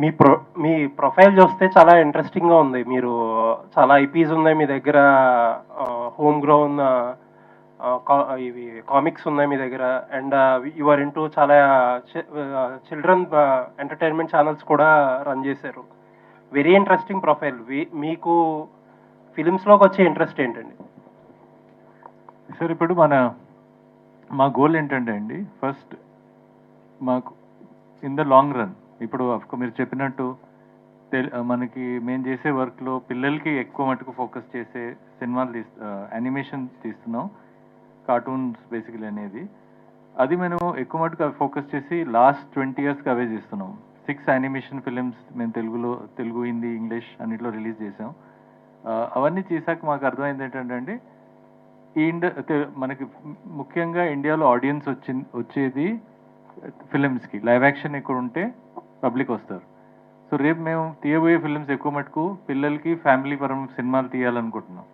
మీ మీ profile చూస్తే చాలా ఇంట్రెస్టింగ్గా ఉంది. మీరు చాలా ఐపీస్ ఉన్నాయి మీ దగ్గర. హోమ్ గ్రోన్ ఇవి కామిక్స్ ఉన్నాయి మీ దగ్గర. అండ్ యు ఆర్ ఇంటూ చాలా చిల్డ్రన్ ఎంటర్టైన్మెంట్ ఛానల్స్ కూడా రన్ చేశారు. Very interesting profile. మీకు ఫిలిమ్స్లోకి వచ్చే ఇంట్రెస్ట్ ఏంటండి? సార్ ఇప్పుడు మా గోల్ ఏంటంటే అండి, ఫస్ట్ మాకు ఇన్ ద లాంగ్ రన్ ఇప్పుడు మీరు చెప్పినట్టు మనకి మేము చేసే వర్క్లో పిల్లలకి ఎక్కువ మటుకు ఫోకస్ చేసే సినిమాలు యానిమేషన్ తీస్తున్నాం, కార్టూన్స్ బేసికలీ అనేది. అది మేము ఎక్కువ మటుకు ఫోకస్ చేసి లాస్ట్ 20 yearsకి అవే చేస్తున్నాం. 6 యానిమేషన్ ఫిలిమ్స్ మేము తెలుగు, హిందీ, ఇంగ్లీష్ అన్నిట్లో రిలీజ్ చేసాం. అవన్నీ చేశాక మాకు అర్థమైంది ఏంటంటే అండి, మనకి ముఖ్యంగా ఇండియాలో ఆడియన్స్ వచ్చేది ఫిలిమ్స్కి. లైవ్ యాక్షన్ ఇక్కడ ఉంటే పబ్లిక్ వస్తారు. సో రేపు మేము తీయబోయే ఫిలిమ్స్ ఎక్కువ మటుకు పిల్లలకి ఫ్యామిలీ పరమైన సినిమాలు తీయాలనుకుంటున్నాం.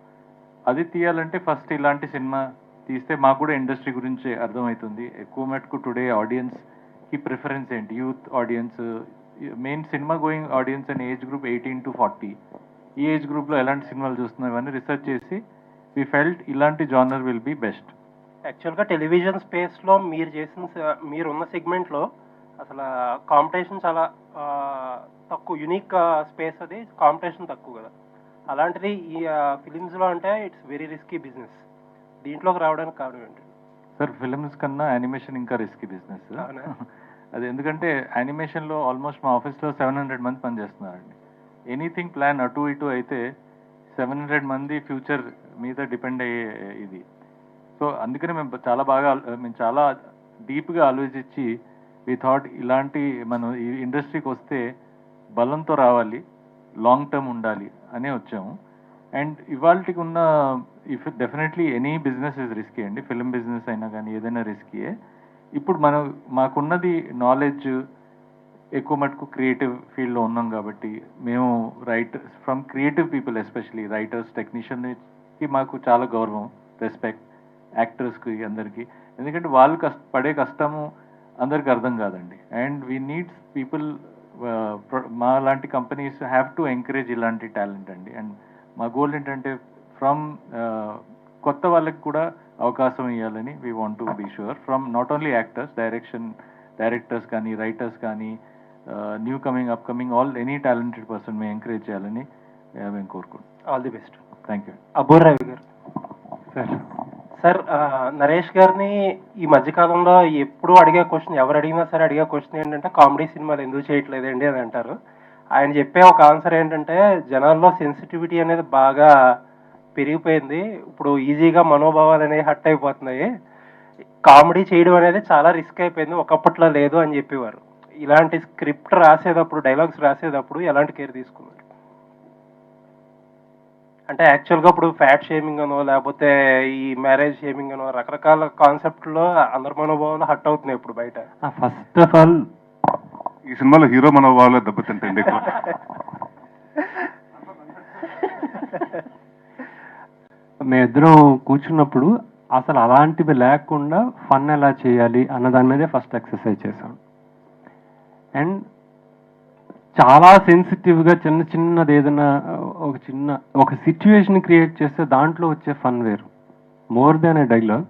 అది తీయాలంటే ఫస్ట్ ఇలాంటి సినిమా తీస్తే మాకు కూడా ఇండస్ట్రీ గురించి అర్థమవుతుంది. ఎక్కువ మటుకు టుడే ఆడియన్స్కి ప్రిఫరెన్స్ ఏంటి, youth audience, main cinema going audience అనే ఏజ్ గ్రూప్ 18 to 40. ఈ ఏజ్ గ్రూప్లో ఎలాంటి సినిమాలు చూస్తున్నాం ఇవన్నీ రీసెర్చ్ చేసి వి ఫెల్ట్ ఇలాంటి జానర్ విల్ బి బెస్ట్. యాక్చువల్గా టెలివిజన్ స్పేస్లో మీరున్న సెగ్మెంట్లో అసలు కాంపిటీషన్ చాలా తక్కువ, యునిక్ స్పేస్, అది కాంపిటీషన్ తక్కువ కదా. అలాంటిది ఈ ఫిలిమ్స్లో అంటే ఇట్స్ వెరీ రిస్కీ బిజినెస్. దీంట్లోకి రావడానికి కారణం ఏంటి సార్? ఫిలిమ్స్ కన్నా యానిమేషన్ ఇంకా రిస్కీ బిజినెస్. అది ఎందుకంటే యానిమేషన్లో ఆల్మోస్ట్ మా ఆఫీస్లో 700 మంది పనిచేస్తున్నారండి. ఎనీథింగ్ ప్లాన్ అటు ఇటు అయితే 700 మంది ఫ్యూచర్ మీద డిపెండ్ అయ్యే ఇది. సో అందుకని మేము చాలా డీప్గా ఆలోచించి వి థాట్ ఇలాంటి మనం ఈ ఇండస్ట్రీకి వస్తే బలంతో రావాలి, లాంగ్ టర్మ్ ఉండాలి అనే వచ్చాము. అండ్ ఇవాళకి ఉన్న definitely any business is risky అండి. ఫిలిం బిజినెస్ అయినా కానీ ఏదైనా రిస్కీయే. ఇప్పుడు మాకున్నది నాలెడ్జ్ ఎక్కువ మటుకు క్రియేటివ్ ఫీల్డ్లో ఉన్నాం కాబట్టి మేము from creative people especially writers, టెక్నీషియన్కి మాకు చాలా గౌరవం, రెస్పెక్ట్. యాక్టర్స్కి అందరికీ, ఎందుకంటే వాళ్ళు పడే కష్టము అందరికి అర్థం కాదండి. అండ్ వీ నీడ్స్ పీపుల్, మా లాంటి కంపెనీస్ హ్యావ్ టు ఎంకరేజ్ ఇలాంటి టాలెంట్ అండి. అండ్ మా గోల్ ఏంటంటే ఫ్రమ్ కొత్త వాళ్ళకి కూడా అవకాశం ఇవ్వాలని we want to be sure. From not only actors, directors కానీ, రైటర్స్ కానీ, new coming, upcoming, any talented person మేము ఎంకరేజ్ చేయాలని మేము కోరుకుంటాం. All the best. Thank you. Abbur Ravi గారు. సార్, నరేష్ గారిని ఈ మధ్యకాలంలో ఎప్పుడు అడిగే క్వశ్చన్, ఎవరు అడిగినా సరే అడిగే క్వశ్చన్ ఏంటంటే కామెడీ సినిమాలు ఎందుకు చేయట్లేదండి అని అంటారు. ఆయన చెప్పే ఒక ఆన్సర్ ఏంటంటే జనాల్లో సెన్సిటివిటీ అనేది బాగా పెరిగిపోయింది, ఇప్పుడు ఈజీగా మనోభావాలు అనేవి హట్ అయిపోతున్నాయి, కామెడీ చేయడం అనేది చాలా రిస్క్ అయిపోయింది, ఒకప్పట్లో లేదు అని చెప్పేవారు. ఇలాంటి స్క్రిప్ట్ రాసేటప్పుడు, డైలాగ్స్ రాసేటప్పుడు ఎలాంటి కేర్ తీసుకున్నారు? అంటే యాక్చువల్గా ఇప్పుడు ఫ్యాట్ షేమింగ్ అనో లేకపోతే ఈ మ్యారేజ్ షేమింగ్ అనో రకరకాల కాన్సెప్ట్లో అందరి మనోభావాలు హట్ అవుతున్నాయి ఇప్పుడు బయట. ఫస్ట్ ఆఫ్ ఆల్ ఈ సినిమాలో హీరో మనోభావాలు దెబ్బతింటండి ఎక్కువ. మేమిద్దరం కూర్చున్నప్పుడు అసలు అలాంటివి లేకుండా ఫన్ ఎలా చేయాలి అన్న దాని మీదే ఫస్ట్ ఎక్సర్సైజ్ చేశాం. అండ్ చాలా సెన్సిటివ్గా చిన్నది ఏదైనా ఒక సిచ్యువేషన్ క్రియేట్ చేస్తే దాంట్లో వచ్చే ఫన్ వేరు. మోర్ దాన్ ఏ డైలాగ్,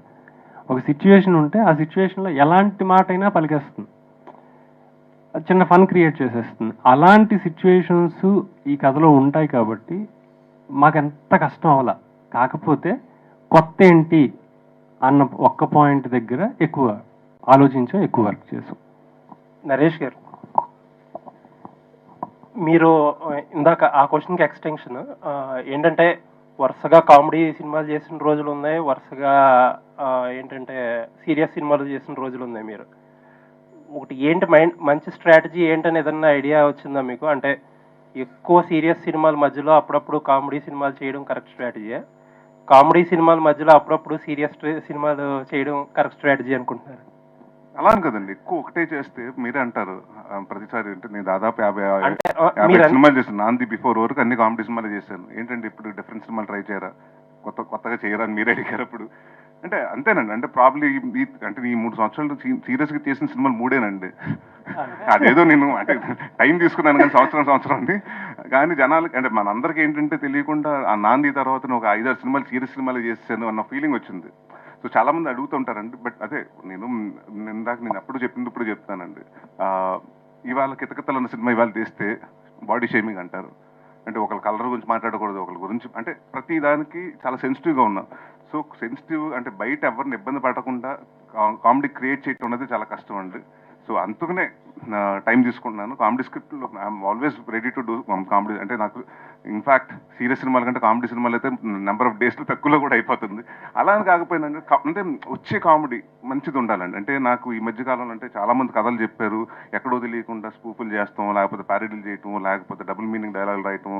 ఒక సిచ్యువేషన్ ఉంటే ఆ సిచ్యువేషన్లో ఎలాంటి మాట అయినా పలికేస్తుంది, చిన్న ఫన్ క్రియేట్ చేసేస్తుంది. అలాంటి సిచ్యువేషన్స్ ఈ కథలో ఉంటాయి కాబట్టి మాకు ఎంత కష్టం అవ్వాల. కాకపోతే కొత్త ఏంటి అన్న ఒక్క పాయింట్ దగ్గర ఎక్కువ ఆలోచించాం, ఎక్కువ వర్క్ చేసాం. నరేష్ గారు, మీరు ఇందాక ఆ క్వశ్చన్కి ఎక్స్టెన్షన్ ఏంటంటే వరుసగా కామెడీ సినిమాలు చేసిన రోజులు ఉన్నాయి, వరుసగా ఏంటంటే సీరియస్ సినిమాలు చేసిన రోజులు ఉన్నాయి. మీరు ఒకటి ఏంటి మంచి స్ట్రాటజీ ఏంటని ఏదన్నా ఐడియా వచ్చిందా మీకు? అంటే ఎక్కువ సీరియస్ సినిమాల మధ్యలో అప్పుడప్పుడు కామెడీ సినిమాలు చేయడం కరెక్ట్ స్ట్రాటజీ, కామెడీ సినిమాల మధ్యలో అప్పుడప్పుడు సీరియస్ సినిమాలు చేయడం కరెక్ట్ స్ట్రాటజీ అనుకుంటున్నారు? అలా అని కదండి, ఎక్కువ ఒకటే చేస్తే మీరే అంటారు ప్రతిసారి. అంటే నేను దాదాపు 50 సినిమాలు చేశాను. నాంది బిఫోర్ వరకు అన్ని కామెడీ సినిమాలు చేశాను. ఏంటంటే ఇప్పుడు డిఫరెంట్ సినిమాలు ట్రై చేయరా, కొత్తగా చేయరా అని మీరే అడిగారు. అప్పుడు అంటే అంతేనండి, అంటే ప్రాబ్లీ అంటే ఈ 3 సంవత్సరాలు సీరియస్గా చేసిన సినిమాలు 3ఏనండి. అదేదో నేను అంటే టైం తీసుకున్నాను కానీ సంవత్సరం అండి. కానీ జనాలకి అంటే మనందరికీ ఏంటంటే తెలియకుండా ఆ నాంది తర్వాత ఒక 5-6 సినిమాలు సీరియస్ సినిమాలు చేసాను అన్న ఫీలింగ్ వచ్చింది. సో చాలా మంది అడుగుతుంటారండి. బట్ అదే నేను అప్పుడు చెప్పింది ఇప్పుడు చెప్తానండి. ఇవాళ కితకితలు అన్న సినిమా ఇవాళ తీస్తే బాడీ షేమింగ్ అంటారు. అంటే ఒకళ్ళ కలర్ గురించి మాట్లాడకూడదు, ఒకళ్ళ గురించి అంటే ప్రతి దానికి చాలా సెన్సిటివ్గా ఉన్నాం. సో సెన్సిటివ్ అంటే బయట ఎవరిని ఇబ్బంది పడకుండా కామెడీ క్రియేట్ చేయటం అనేది చాలా కష్టం అండి. సో అందుకనే టైం తీసుకుంటున్నాను. కామెడీ స్క్రిప్ట్లో I'm always ready to do comedy. అంటే నాకు ఇన్ఫ్యాక్ట్ సీరియస్ సినిమాల కంటే కామెడీ సినిమాలు అయితే నెంబర్ ఆఫ్ డేస్లో తక్కువలో కూడా అయిపోతుంది. అలా అని కాకపోయినా అంటే వచ్చే కామెడీ మంచిది ఉండాలండి. అంటే నాకు ఈ మధ్యకాలంలో అంటే చాలా మంది కథలు చెప్పారు, ఎక్కడో తెలియకుండా స్పూపులు చేస్తాం, లేకపోతే ప్యారడీలు చేయటం, లేకపోతే డబుల్ మీనింగ్ డైలాగులు రాయటం,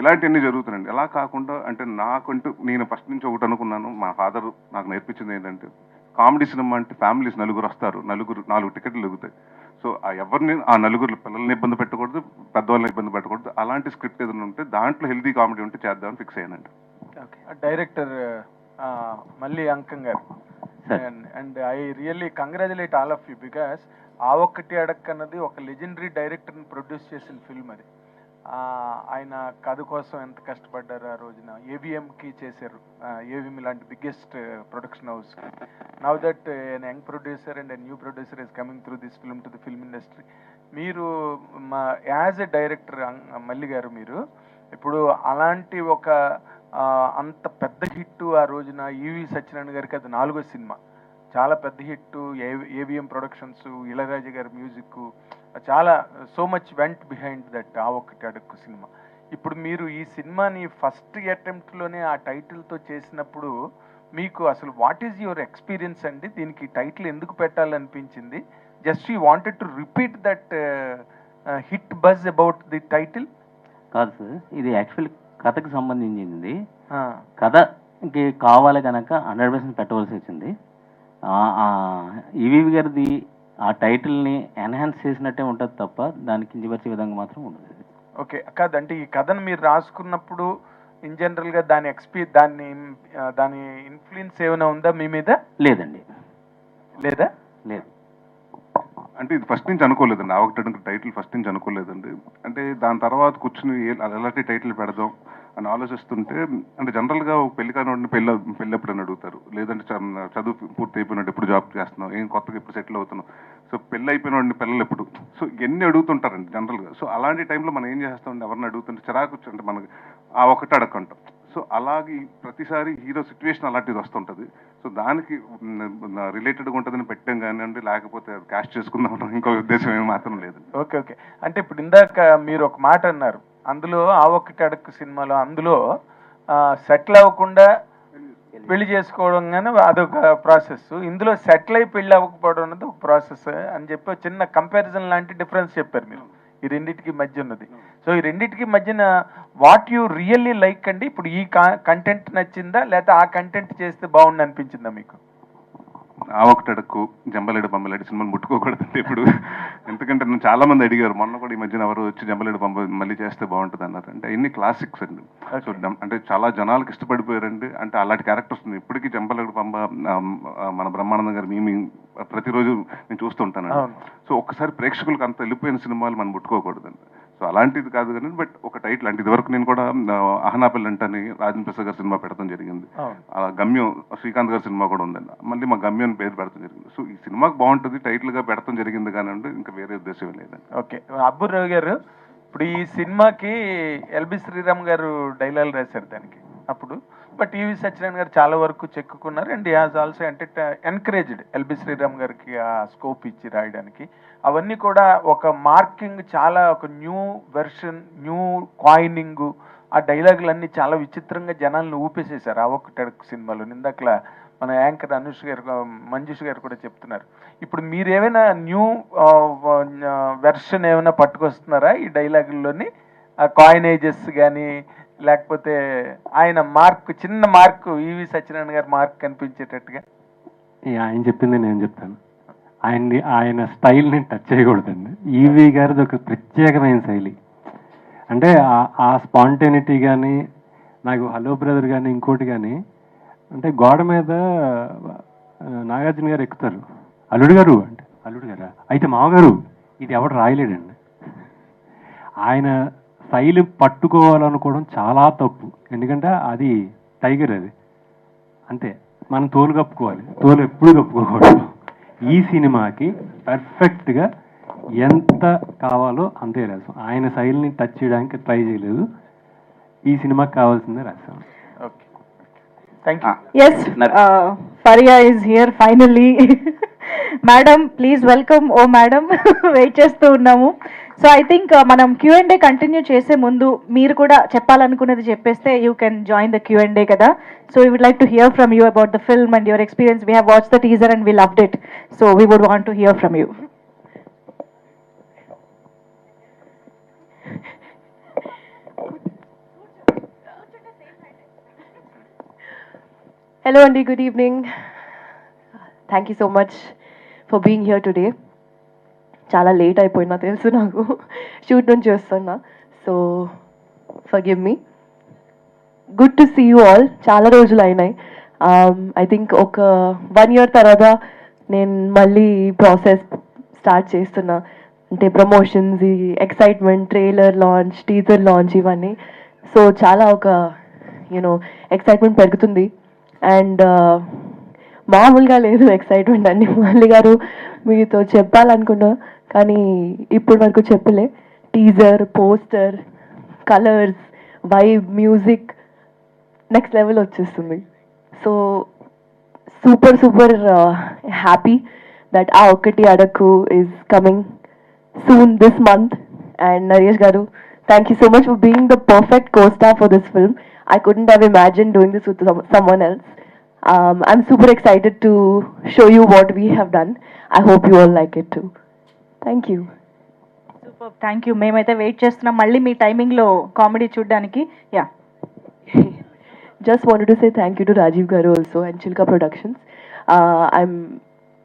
ఇలాంటివన్నీ జరుగుతున్నాయండి. ఎలా కాకుండా అంటే నాకంటూ నేను ఫస్ట్ నుంచి ఒకటి అనుకున్నాను, మా ఫాదర్ నాకు నేర్పించింది ఏంటంటే కామెడీ సినిమా అంటే ఫ్యామిలీస్ నలుగురు వస్తారు, 4 టికెట్లు ఎగుతాయి. సో ఎవరిని ఆ నలుగురు పిల్లల్ని ఇబ్బంది పెట్టకూడదు, పెద్దవాళ్ళని ఇబ్బంది పెట్టకూడదు. అలాంటి స్క్రిప్ట్ ఏదైనా ఉంటే దాంట్లో హెల్దీ కామెడీ ఉంటే చేద్దామని ఫిక్స్ అయ్యానండి. డైరెక్టర్ మళ్ళీ అంకం గారు, and I really congratulate all of you because ఆ ఒక్కటి అడక్ అన్నది ఒక లెజెండరీ డైరెక్టర్ని ప్రొడ్యూస్ చేసిన ఫిల్మ్ అది. ఆయన కథ కోసం ఎంత కష్టపడ్డారు ఆ రోజున. ఏవిఎంకి చేశారు, ఏవిఎం లాంటి బిగ్గెస్ట్ ప్రొడక్షన్ హౌస్కి. Now that N young producer and a new producer is coming through this film to the film industry. మీరు యాజ్ ఎ డైరెక్టర్ మల్లి గారు, మీరు ఇప్పుడు అలాంటి ఒక అంత పెద్ద హిట్ ఆ రోజున ఈవి సత్యనారాయణ గారికి అది 4వ సినిమా, చాలా పెద్ద హిట్. ఏవిఎం ప్రొడక్షన్స్, ఇళయరాజా గారి మ్యూజిక్, చాలా so much went behind that ఆ ఒక్కటి అడుక్కు సినిమా. ఇప్పుడు మీరు ఈ సినిమాని ఫస్ట్ అటెంప్ట్లోనే ఆ టైటిల్తో చేసినప్పుడు మీకు అసలు వాట్ ఈజ్ యువర్ ఎక్స్పీరియన్స్ అండి? దీనికి టైటిల్ ఎందుకు పెట్టాలనిపించింది? Just you wanted to repeat that hit buzz about the title? కాదు సార్, ఇది యాక్చువల్ కథకి సంబంధించింది. కథకి కావాలి కనుక 100% పెట్టవలసి వచ్చింది. ఈవీవి గారిది ఆ టైటిల్ని ఎన్హాన్స్ చేసినట్టే ఉంటుంది తప్ప దానికి కించపరిచే విధంగా మాత్రం ఉండదు. ఓకే, కాదంటే ఈ కథను మీరు రాసుకున్నప్పుడు ఇన్ జనరల్గా దాని ఇన్ఫ్లుయెన్స్ ఏమైనా ఉందా మీ మీద? లేదండి. లేదా? లేదు. అంటే ఇది ఫస్ట్ నుంచి అనుకోలేదండి, ఆ ఒకటి టైటిల్ ఫస్ట్ నుంచి అనుకోలేదండి. అంటే దాని తర్వాత కూర్చుని ఎలాంటి టైటిల్ పెడదాం అని ఆలోచిస్తుంటే, అంటే జనరల్గా ఒక పెళ్లి కానివాడిని పెళ్ళి ఎప్పుడని అడుగుతారు, లేదంటే చదువు పూర్తి అయిపోయినట్టు ఎప్పుడు జాబ్ చేస్తున్నాం, ఏం కొత్తగా ఎప్పుడు సెటిల్ అవుతున్నాం, సో పెళ్ళి అయిపోయిన వాడిని పిల్లలు ఎప్పుడు, సో ఎన్ని అడుగుతుంటారండి జనరల్గా. సో అలాంటి టైంలో మనం ఏం చేస్తామండి, ఎవరిని అడుగుతుంటే చిరాకు అంటే మనకి ఆ ఒకటి అడగంటాం. సో అలాగే ప్రతిసారి హీరో సిచ్యువేషన్ అలాంటిది వస్తుంటుంది. సో దానికి రిలేటెడ్గా ఉంటుందని పెట్టాం కానివ్వండి, లేకపోతే క్యాష్ చేసుకుందాం ఇంకో ఉద్దేశం ఏమి మాత్రం లేదు. ఓకే ఓకే, అంటే ఇప్పుడు ఇందాక మీరు ఒక మాట అన్నారు, అందులో ఆ ఒక్కటి అడక్కు సినిమాలో అందులో సెటిల్ అవ్వకుండా పెళ్లి చేసుకోవడం కానీ అదొక ప్రాసెస్, ఇందులో సెటిల్ అయి పెళ్లి అవ్వకపోవడం అనేది ఒక ప్రాసెస్ అని చెప్పి చిన్న కంపారిజన్ లాంటి డిఫరెన్స్ చెప్పారు మీరు ఈ రెండింటికి మధ్య ఉన్నది. సో ఈ రెండింటికి మధ్యన వాట్ యు రియల్లీ లైక్ అండి? ఇప్పుడు ఈ కంటెంట్ నచ్చిందా, లేకపోతే ఆ కంటెంట్ చేస్తే బాగుండి అనిపించిందా మీకు? ఆ ఒకటి అడక్కు, జంబలేడు బొమ్మలేడు సినిమాలు ముట్టుకోకూడదండి ఇప్పుడు. ఎందుకంటే నేను చాలా మంది అడిగారు, మొన్న కూడా ఈ మధ్యన ఎవరు వచ్చి జంబలేడు బొమ్మ మళ్ళీ చేస్తే బాగుంటుంది అన్నారు. అంటే ఇన్ని క్లాసిక్స్ అండి. సో అంటే చాలా జనాలకు ఇష్టపడిపోయారండి. అంటే అలాంటి క్యారెక్టర్స్ ఉంది ఇప్పటికీ. జంబలేడు బొమ్మ మన బ్రహ్మానందం గారు మేము ప్రతిరోజు నేను చూస్తుంటానండి. సో ఒక్కసారి ప్రేక్షకులకు అంత వెళ్ళిపోయిన సినిమాలు మనం ముట్టుకోకూడదండి. సో అలాంటిది కాదు కానీ, బట్ ఒక టైటిల్ అంటే ఇదివరకు నేను కూడా అహనాపల్లి అంటని రాజేంద్ర ప్రసాద్ గారి సినిమా పెడతాం జరిగింది. గమ్యం శ్రీకాంత్ గారి సినిమా కూడా ఉందండి, మళ్ళీ మా గమ్యం పేరు పెడతాం జరిగింది. సో ఈ సినిమాకి బాగుంటుంది టైటిల్ గా పెడతాం జరిగింది కానివ్వండి, ఇంకా వేరే ఉద్దేశం లేదండి. ఓకే, అబ్బుర్ రవి గారు, ఇప్పుడు ఈ సినిమాకి ఎల్బి శ్రీరామ్ గారు డైలాగ్ రాశారు దానికి అప్పుడు, బట్ ఈవి సత్యనారాయణ గారు చాలా వరకు చెక్కున్నారు అండ్ హాజ్ ఆల్సో అంటే ఎన్కరేజ్డ్ ఎల్బి శ్రీరామ్ గారికి ఆ స్కోప్ ఇచ్చి రాయడానికి. అవన్నీ కూడా ఒక మార్కింగ్, చాలా ఒక న్యూ వెర్షన్, న్యూ కాయినింగ్, ఆ డైలాగులన్నీ చాలా విచిత్రంగా జనాలను ఊపేసేశారు ఆ ఒక్కటి సినిమాలో. ఇందాకలా మన యాంకర్ మంజుష్ గారు కూడా చెప్తున్నారు. ఇప్పుడు మీరేమైనా న్యూ వెర్షన్ ఏమైనా పట్టుకొస్తున్నారా ఈ డైలాగుల్లోని? ఆ కాయినేజెస్ కానీ, లేకపోతే ఆయన మార్క్, చిన్న మార్కు, ఈవి సత్యనారాయణ గారి మార్క్ కనిపించేటట్టుగా? ఆయన చెప్పింది నేను చెప్తాను. ఆయన స్టైల్ని టచ్ చేయకూడదండి. ఈవి గారిది ఒక ప్రత్యేకమైన శైలి. అంటే ఆ స్పాంటేనిటీ కానీ, నాకు హలో బ్రదర్ కానీ ఇంకోటి కానీ అంటే గోడ మీద నాగార్జున గారు ఎక్కుతారు, అల్లుడు గారు అంటే, అల్లుడు గారా అయితే మామగారు, ఇది ఎవడు రాయలేడండి. ఆయన శైలి పట్టుకోవాలనుకోవడం చాలా తప్పు, ఎందుకంటే అది టైగర్, అది అంతే, మనం తోలు కప్పుకోవాలి, తోలు ఎప్పుడు కప్పుకోకూడదు. ఈ సినిమాకి పర్ఫెక్ట్గా ఎంత కావాలో అంతే రాసాం, ఆయన శైలిని టచ్ చేయడానికి ట్రై చేయలేదు, ఈ సినిమాకి కావాల్సిందే రాసాం. Okay, thank you. Yes, Faria is here finally. Madam, please welcome. Oh, madam, wait చేస్తూ ఉన్నాము. సో ఐ థింక్ మనం Q&A కంటిన్యూ చేసే ముందు మీరు కూడా చెప్పాలనుకున్నది చెప్పేస్తే you can join the Q&A కదా. So we would like to hear from you about the film and your experience. We have watch the teaser and we loved it, so we would want to hear from you. Hello Andy, good evening. Thank you so much for being here today. చాలా late అయిపోయినా తెలుసు నాకు, shoot నుంచి వస్తున్నా, so forgive me. Good to see you all. చాలా రోజులు అయినాయి. I think ఒక 1 year తర్వాత నేను మళ్ళీ ప్రాసెస్ స్టార్ట్ చేస్తున్నా, అంటే ప్రమోషన్స్, ఈ excitement, trailer launch, teaser launch, ఇవన్నీ. సో చాలా ఒక యూనో ఎక్సైట్మెంట్ పెరుగుతుంది. అండ్ మామూలుగా లేదు ఎక్సైట్మెంట్ అండి. మల్లి గారు మీతో చెప్పాలనుకున్నా కానీ ఇప్పటి వరకు చెప్పలే. Teaser, poster, colours, vibe, music next level వచ్చేస్తుంది. So super super happy that ఆ ఒక్కటి అడక్కు is coming soon this month. And Naresh garu, thank you so much for being the perfect co-star for this film. I couldn't have imagined doing this with someone else. I'm super excited to show you what we have done. I hope you all like it too. Thank you. Super, thank you. మేమైతే wait చేస్తున్నాం మళ్ళీ మీ టైమింగ్లో comedy చూడడానికి. Yeah, Just wanted to say thank you to Rajiv garu also and Chilka Productions.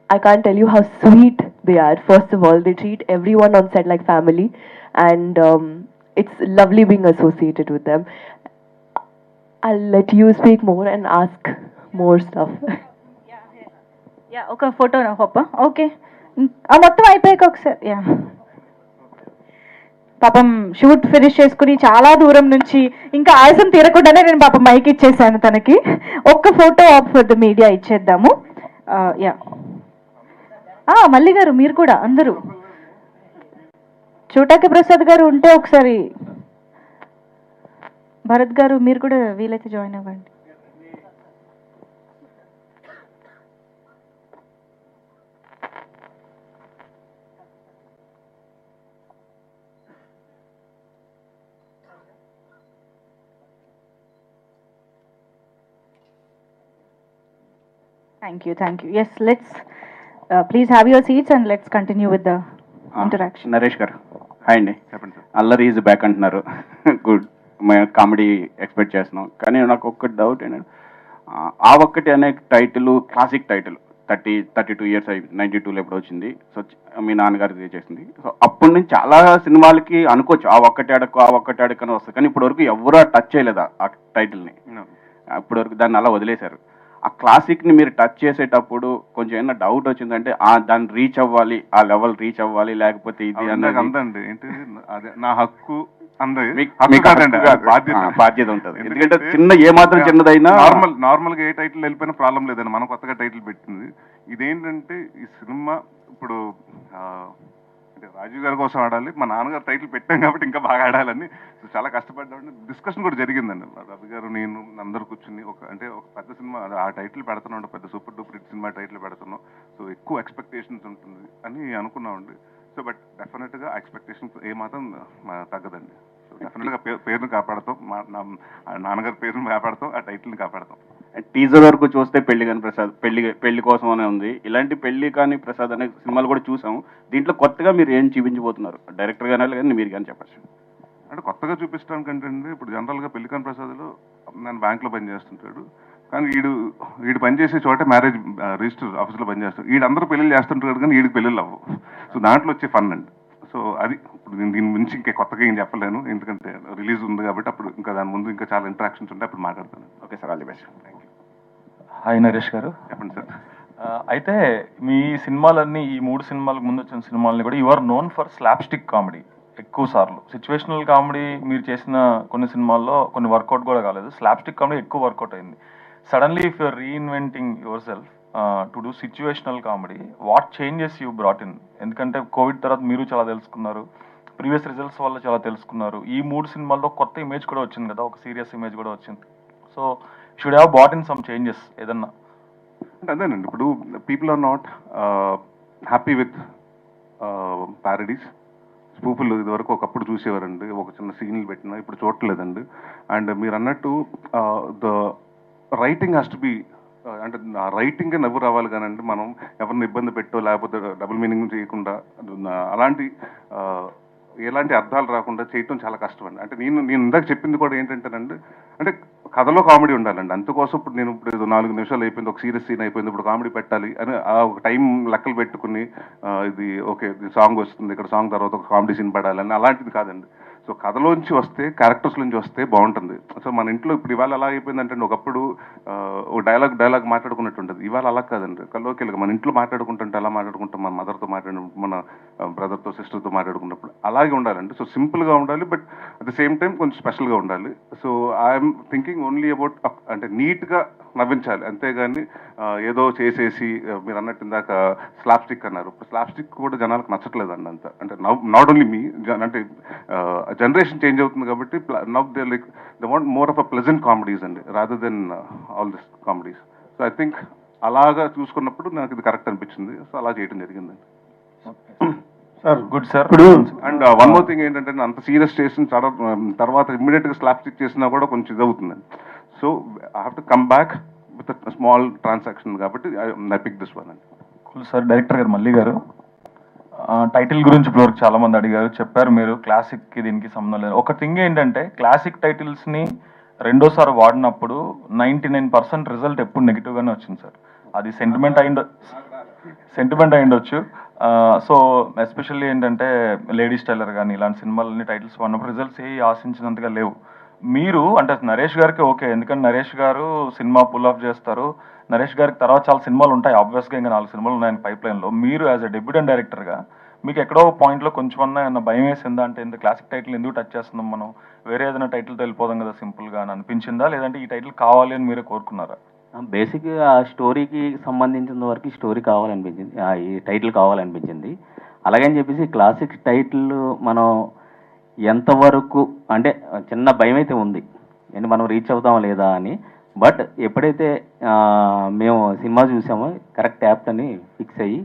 I can't tell you how sweet they are. First of all, they treat everyone on set like family, and it's lovely being associated with them. I'll let you speak more and ask more stuff. Yeah, ఒక photo హోప. Okay, మొత్తం అయిపోయాక ఒకసారి. Yeah, పాపం shoot finish చేసుకుని చాలా దూరం నుంచి ఇంకా ఆయాసం తీరకుండానే నేను పాపం మైక్ ఇచ్చేసాను తనకి. ఒక్క ఫోటో ఆఫ్ ద మీడియా ఇచ్చేద్దాము. యా, మల్లి గారు మీరు కూడా అందరూ, చోటాకి ప్రసాద్ గారు ఉంటే ఒకసారి, భరత్ గారు మీరు కూడా వీలైతే జాయిన్ అవ్వండి. Thank you, thank you. Yes, let's please have your seats and let's continue with the interaction. Naresh గారు, హాయ్ అండి. చెప్పండి సార్. అల్లరి ఈజ్ బ్యాక్ అంటున్నారు. గుడ్, మేము కామెడీ ఎక్స్పెక్ట్ చేస్తున్నాం. కానీ నాకు ఒక్క డౌట్ ఏంటంటే, ఆ ఒక్కటి అనే టైటిల్ క్లాసిక్ టైటిల్, 32 years 92లో ఎప్పుడు వచ్చింది. సో మీ నాన్నగారు చేసింది. సో అప్పటి నుంచి చాలా సినిమాలకి అనుకోవచ్చు ఆ ఒక్కటి అడకు అని వస్తుంది, కానీ ఇప్పటి వరకు ఎవరు టచ్ చేయలేదు ఆ టైటిల్ని. ఇప్పటి వరకు దాన్ని అలా వదిలేశారు. ఆ క్లాసిక్ని మీరు టచ్ చేసేటప్పుడు కొంచెం ఏమైనా డౌట్ వచ్చిందంటే దాన్ని రీచ్ అవ్వాలి, ఆ లెవెల్ రీచ్ అవ్వాలి, లేకపోతే ఇది అందండి ఏంటి అదే నా హక్కు బాధ్యత ఉంటుంది. ఎందుకంటే చిన్న ఏ మాత్రం చిన్నదైనా నార్మల్ గా ఏ టైటిల్ వెళ్ళిపోయినా ప్రాబ్లం లేదండి. మనం కొత్తగా టైటిల్ పెట్టింది ఇదేంటంటే, ఈ సినిమా ఇప్పుడు అంటే రాజీవ్ గారి కోసం ఆడాలి, మా నాన్నగారు టైటిల్ పెట్టాం కాబట్టి ఇంకా బాగా ఆడాలని చాలా కష్టపడ్డామండి. డిస్కషన్ కూడా జరిగిందండి. రవి గారు, నేను అందరు కూర్చుని ఒక పెద్ద సినిమా ఆ టైటిల్ పెడుతున్నాం, పెద్ద super duper hit cinema title పెడుతున్నాం, సో ఎక్కువ ఎక్స్పెక్టేషన్స్ ఉంటుంది అని అనుకున్నామండి. సో బట్ డెఫినెట్గా ఆ ఎక్స్పెక్టేషన్స్ ఏమాత్రం తగ్గదండి. సో డెఫినెట్గా పేరును కాపాడతాం, నాన్నగారి పేరును కాపాడతాం, ఆ టైటిల్ని కాపాడతాం. టీజర్ వరకు చూస్తే పెళ్లి కాని ప్రసాద్, పెళ్లి కోసం అనే ఉంది. ఇలాంటి పెళ్లి కాని ప్రసాద్ అనే సినిమాలు కూడా చూసాము. దీంట్లో కొత్తగా మీరు ఏం చూపించబోతున్నారు, డైరెక్టర్ గానే కానీ మీరు కానీ చెప్పచ్చు. అంటే కొత్తగా చూపించడానికి అంటే, ఇప్పుడు జనరల్గా పెళ్లికాని ప్రసాద్లో నేను బ్యాంక్లో పనిచేస్తుంటాడు, కానీ వీడు పనిచేసే చోట మ్యారేజ్ రిజిస్టర్ ఆఫీస్లో పనిచేస్తాడు. వీడందరూ పెళ్ళిళ్ళు చేస్తుంటాడు, కానీ వీడికి పెళ్ళిళ్ళు అవ్వవు. సో దాంట్లో వచ్చే ఫన్ అండి. సో అది ఇప్పుడు నేను దీని గురించి ఇంకా కొత్తగా ఏం చెప్పలేను, ఎందుకంటే రిలీజ్ ఉంది కాబట్టి. అప్పుడు ఇంకా దాని ముందు ఇంకా చాలా ఇంటరాక్షన్స్ ఉంటాయి, అప్పుడు మాట్లాడతాను. Okay sir, all the best. Thank you. Hi Naresh గారు. చెప్పండి సార్. అయితే మీ సినిమాలన్నీ, ఈ 3 సినిమాలకు ముందు వచ్చిన సినిమాలని కూడా you are known for slap stick comedy ఎక్కువ సార్లు. సిచ్యువేషనల్ కామెడీ మీరు చేసిన కొన్ని సినిమాల్లో కొన్ని వర్కౌట్ కూడా కాలేదు, స్లాప్ స్టిక్ కామెడీ ఎక్కువ వర్కౌట్ అయింది. Suddenly if you're reinventing your self to do situational comedy, what changes you brought in? ఎందుకంటే కోవిడ్ తర్వాత మీరు చాలా తెలుసుకున్నారు, ప్రీవియస్ రిజల్ట్స్ వల్ల చాలా తెలుసుకున్నారు. ఈ 3 సినిమాల్లో కొత్త ఇమేజ్ కూడా వచ్చింది కదా, ఒక సీరియస్ ఇమేజ్ కూడా వచ్చింది. So should have brought in some changes ఏదన్నా? అంటే అదేనండి, ఇప్పుడు people are not happy with parodies. స్పూపులు ఇదివరకు ఒకప్పుడు చూసేవారండి, ఒక చిన్న సీన్లు పెట్టినా ఇప్పుడు చూడట్లేదండి. అండ్ మీరు అన్నట్టు the writing has to be, అంటే ఆ రైటింగే నవ్వు రావాలి కానండి, మనం ఎవరిని ఇబ్బంది పెట్టో లేకపోతే డబుల్ మీనింగ్ చేయకుండా అలాంటి ఎలాంటి అర్థాలు రాకుండా చేయటం చాలా కష్టం అండి. అంటే నేను ఇందాక చెప్పింది కూడా ఏంటంటేనండి, అంటే కథలో కామెడీ ఉండాలండి. అందుకోసం ఇప్పుడు నేను ఇప్పుడు ఏదో 4 నిమిషాలు అయిపోయింది, ఒక సీరియస్ సీన్ అయిపోయింది, ఇప్పుడు కామెడీ పెట్టాలి అని ఒక టైం లెక్కలు పెట్టుకుని ఇది ఓకే సాంగ్ వస్తుంది, ఇక్కడ సాంగ్ తర్వాత ఒక కామెడీ సీన్ పడాలని అలాంటిది కాదండి. సో కథలోంచి వస్తే, క్యారెక్టర్స్ నుంచి వస్తే బాగుంటుంది. సో మన ఇంట్లో ఇప్పుడు ఇవాళ అలా అయిపోయిందంటే, ఒకప్పుడు ఒక డైలాగ్ మాట్లాడుకున్నట్టు ఉంటుంది, ఇవాళ అలా కాదండి. కల్లోకి వెళ్ళి మన ఇంట్లో మాట్లాడుకుంటుంటే అలా మాట్లాడుకుంటాం, మన మదర్తో మాట్లాడినప్పుడు, మన బ్రదర్తో సిస్టర్తో మాట్లాడుకున్నప్పుడు అలాగే ఉండాలండి. సో సింపుల్గా ఉండాలి, but at the same time కొంచెం స్పెషల్గా ఉండాలి. So I'm thinking only about, అంటే నీట్గా నవ్వించాలి, అంతేగాని ఏదో చేసేసి మీరు అన్నట్టు ఇందాక స్లాప్ స్టిక్ అన్నారు. స్లాప్ స్టిక్ కూడా జనాలకు నచ్చట్లేదండి అంత. అంటే నాట్ ఓన్లీ మీ, అంటే జనరేషన్ చేంజ్ అవుతుంది కాబట్టి now they like they want more of a pleasant comedies అండి, rather than all this comedies. So I think అలాగా చూసుకున్నప్పుడు నాకు ఇది కరెక్ట్ అనిపించింది. సో అలా చేయడం జరిగిందండి. Sir good sir. And one more thing ఏంటంటే, అంత సీరియస్ చేసిన తర్వాత ఇమ్మీడియట్గా స్లాప్ స్టిక్ చేసినా కూడా కొంచెం ఇది అవుతుందండి. So I have to come back with small transaction కాబట్టి ఐ పిక్ దిస్ వన్ అండి. Cool sir. డైరెక్టర్ గారు మల్లి గారు, టైటిల్ గురించి ఇప్పుడు చాలా మంది అడిగారు, చెప్పారు మీరు క్లాసిక్కి దీనికి సంబంధం లేదు. ఒక థింగ్ ఏంటంటే, క్లాసిక్ టైటిల్స్ని రెండోసారి వాడినప్పుడు 99% రిజల్ట్ ఎప్పుడు నెగిటివ్గానే వచ్చింది సార్. అది సెంటిమెంట్ అయిండొచ్చు. సో ఎస్పెషల్లీ ఏంటంటే లేడీస్ టైలర్ కానీ ఇలాంటి సినిమాలన్నీ టైటిల్స్ వాడినప్పుడు రిజల్ట్స్ ఏ ఆశించినంతగా లేవు. మీరు అంటే నరేష్ గారికి ఓకే, ఎందుకంటే నరేష్ గారు సినిమా పుల్ ఆఫ్ చేస్తారు, నరేష్ గారికి తర్వాత చాలా సినిమాలు ఉంటాయి, ఆబ్వియస్గా ఇంకా 4 సినిమాలు ఉన్నాయి పైప్ లైన్లో. మీరు యాజ్ అ డెబ్యూటెంట్ డైరెక్టర్గా మీకు ఎక్కడో పాయింట్లో కొంచెం అన్న భయం వేసిందా? అంటే ఎందుకు క్లాసిక్ టైటిల్ ఎందుకు టచ్ చేస్తున్నాం మనం, వేరే ఏదైనా టైటిల్తో వెళ్ళిపోదాం కదా సింపుల్గా అని అనిపించిందా, లేదంటే ఈ టైటిల్ కావాలి అని మీరే కోరుకున్నారా? బేసిక్గా ఆ స్టోరీకి సంబంధించిన వరకు ఈ స్టోరీ కావాలనిపించింది, ఈ టైటిల్ కావాలనిపించింది. అలాగని చెప్పేసి క్లాసిక్ టైటిల్ మనం ఎంతవరకు, అంటే చిన్న భయం అయితే ఉంది, అంటే మనం రీచ్ అవుతామా లేదా అని. బట్ ఎప్పుడైతే మేము సినిమా చూసామో కరెక్ట్ యాప్ట్ అని ఫిక్స్ అయ్యి